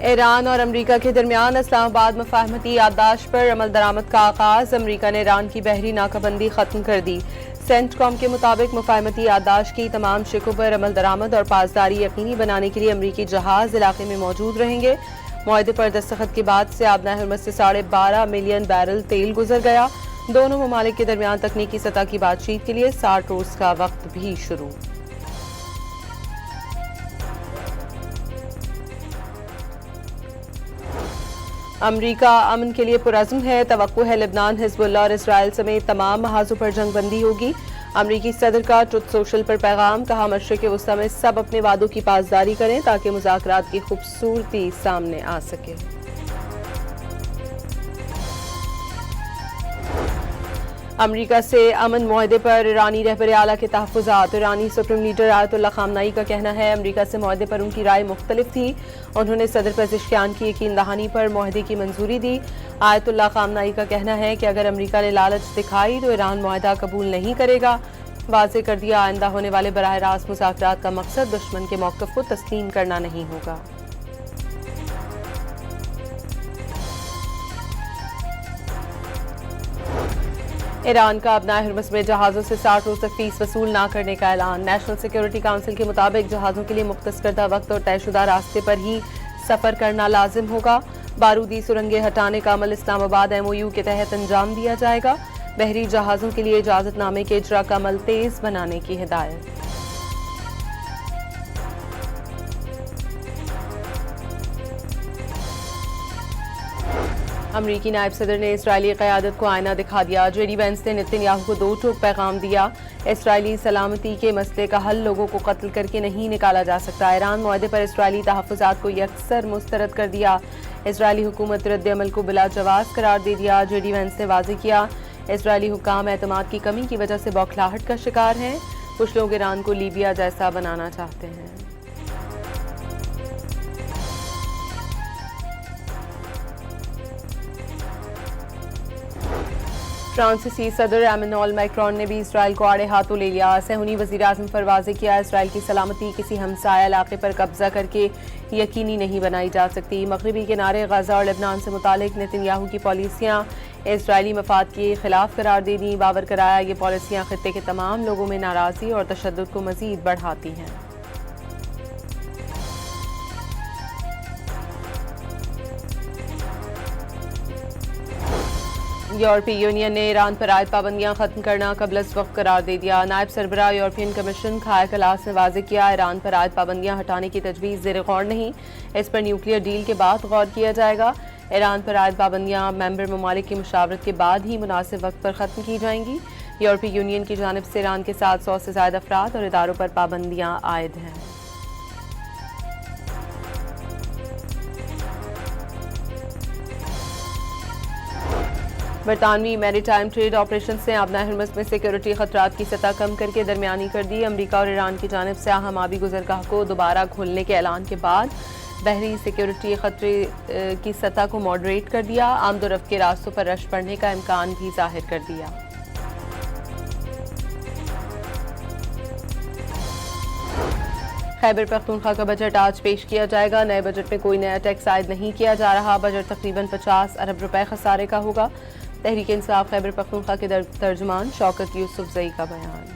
Iran और अमरीका के दरमियान इस्लामाबाद मफाहमती याददाश्त पर अमल दरामद का आगाज। अमरीका ने ईरान की बहरी नाकाबंदी खत्म कर दी। सेंटकॉम के मुताबिक मुफाहमती याददाश्त की तमाम शिकों पर अमल दरामद और पासदारी यकीनी बनाने के लिए अमरीकी जहाज इलाके में मौजूद रहेंगे। मुआहदे पर दस्तखत के बाद से आबना हरमज से 12.5 मिलियन बैरल तेल गुजर गया। दोनों ममालिक के दरमियान तकनीकी सतह की बातचीत के लिए 60 रोज का वक्त भी शुरू। अमरीका अमन के लिए पुरअज़्म है। तवक्को है लेबनान, हिजबुल्लाह और इसराइल समेत तमाम महाजों पर जंगबंदी होगी। अमरीकी सदर का ट्रुथ सोशल पर पैगाम, कहा मशरिक़ वस्ता में सब अपने वादों की पासदारी करें ताकि मुज़ाकरात की खूबसूरती सामने आ सके। अमरीका से अमन मुआहदे पर ईरानी रहबर आला के तहफ़्फ़ुज़ात। ईरानी सुप्रीम लीडर आयतुल्लाह ख़ामनाई का कहना है अमरीका से मुआहदे पर उनकी राय मुख्तलिफ थी। उन्होंने सदर पेज़ेश्कियान की यकीन दहानी पर मुआहदे की मंजूरी दी। आयतुल्लाह ख़ामनाई का कहना है कि अगर अमरीका ने लालच दिखाई तो ईरान मुआहदा कबूल नहीं करेगा। वाज़ेह कर दिया आइंदा होने वाले बराह रास्त मुज़ाकरात का मकसद दुश्मन के मौक़िफ़ को तस्लीम करना नहीं होगा। ईरान का अपना हरमस में जहाज़ों से 60 रोज तक फीस वसूल न करने का ऐलान। नेशनल सिक्योरिटी काउंसिल के मुताबिक जहाज़ों के लिए मुख्तस करदा वक्त और तयशुदा रास्ते पर ही सफ़र करना लाजिम होगा। बारूदी सुरंगें हटाने का अमल इस्लामाबाद MOU के तहत अंजाम दिया जाएगा। बहरी जहाज़ों के लिए इजाज़तनामे के इजरा का अमल तेज़ बनाने की हिदायत। अमरीकी नायब सदर ने इसराइली क़यादत को आईना दिखा दिया। JD वेंस ने नेतन्याहू को 2 टोक पैगाम दिया। इसराइली सलामती के मसले का हल लोगों को कत्ल करके नहीं निकाला जा सकता। ईरान मुआहदे पर इसराइली तहफ़्फ़ुज़ात को यकसर मुस्तरद कर दिया। इसराइली हुकूमत रद्द-ए-अमल को बिला जवाज़ करार दे दिया। JD वेंस ने वाज़ेह किया इसराइली हुक्काम एतमाद की कमी की वजह से बौखलाहट का शिकार हैं। कुछ लोग ईरान को लीबिया जैसा बनाना चाहते हैं। फ्रांसीसी सदर एमेनुअल मैक्रोन ने भी इसराइल को आड़े हाथों ले लिया। सहूनी वज़ीर आज़म पर वाज़ेह किया इसराइल की सलामती किसी हमसाया इलाके पर कब्जा करके यकीनी नहीं बनाई जा सकती। मगरबी किनारे गजा और लेबनान से मुतालिक नेतन्याहू की पॉलिसियाँ इसराइली मफाद के खिलाफ करार दे दी। बावर कराया ये पॉलिसियाँ खित्ते के तमाम लोगों में नाराज़गी और तशद्दुद को मज़ीद बढ़ाती हैं। यूरोपीय यूनियन ने ईरान पर आयद पाबंदियां खत्म करना कबल वक्त करार दे दिया। नायब सरबराह यूरोपियन कमीशन खाया कलास ने वाज़ेह किया ईरान पर आयद पाबंदियां हटाने की तजवीज़ ज़ेर गौर नहीं, इस पर न्यूक्लियर डील के बाद गौर किया जाएगा। ईरान पर आयद पाबंदियां मेंबर ममालिक की मुशावरत के बाद ही मुनासिब वक्त पर ख़त्म की जाएंगी। यूरोपीय यूनियन की जानिब से ईरान के 700 से ज़्यादा अफराद और इदारों पर पाबंदियां आयद हैं। बरतानवी मैरीटाइम ट्रेड ऑपरेशन ने आबना हरमस में सिक्योरिटी खतरात की सतह कम करके दरमियानी कर दी। अमरीका और ईरान की जानिब से अहम आबी गुजरगाह को दोबारा खोलने के ऐलान के बाद बहरी सिक्योरिटी खतरे की सतह को मॉडरेट कर दिया। आमदोरफ्त के रास्तों पर रश पड़ने का इम्कान भी जाहिर कर दिया। खैबर पख्तूनख्वा का बजट आज पेश किया जाएगा। नए बजट में कोई नया टैक्स आयद नहीं किया जा रहा। बजट तकरीबन 50 अरब रुपए खसारे का होगा। तहरीक इंसाफ खैबर पख्तूनख्वा के तर्जुमान शौकत यूसुफजई का बयान।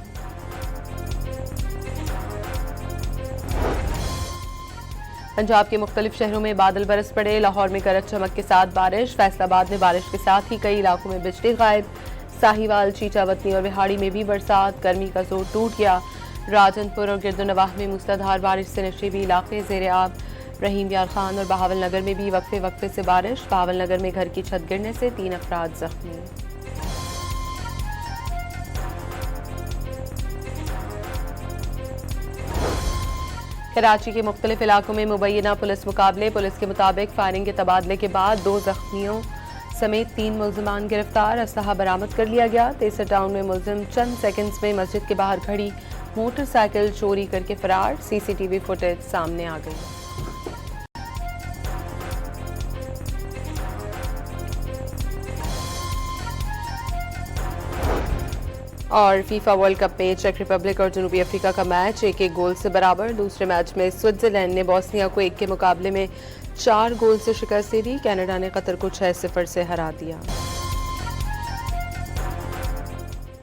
पंजाब के मुख्तलिफ शहरों में बादल बरस पड़े। लाहौर में गरज चमक के साथ बारिश, फैसलाबाद में बारिश के साथ ही कई इलाकों में बिजली गायब। साहिवाल, चीचावतनी और बिहाड़ी में भी बरसात, गर्मी का जोर टूट गया। राजनपुर और गिरदुनवाह में मूसलाधार बारिश से नशेबी इलाके ज़ेरे आब। रहीम यार खान और बहावल नगर में भी वक्फे वक्फे से बारिश। बहावल नगर में घर की छत गिरने से 3 अफराद जख्मी। कराची के मुख्तलिफ इलाकों में मुबैना पुलिस मुकाबले। पुलिस के मुताबिक फायरिंग के तबादले के बाद 2 जख्मियों समेत 3 मुलजमान गिरफ्तार। असलहा बरामद कर लिया गया। तेसर टाउन में मुलजिम चंद सेकंड्स में मस्जिद के बाहर खड़ी मोटरसाइकिल चोरी करके फरार। CCTV फुटेज सामने आ गई। और फीफा वर्ल्ड कप में चेक रिपब्लिक और जनूबी अफ्रीका का मैच 1-1 गोल से बराबर। दूसरे मैच में स्विट्जरलैंड ने बोस्निया को 1 के मुकाबले में 4 गोल से शिकस्त दे दी। कनाडा ने कतर को 6-0 से हरा दिया।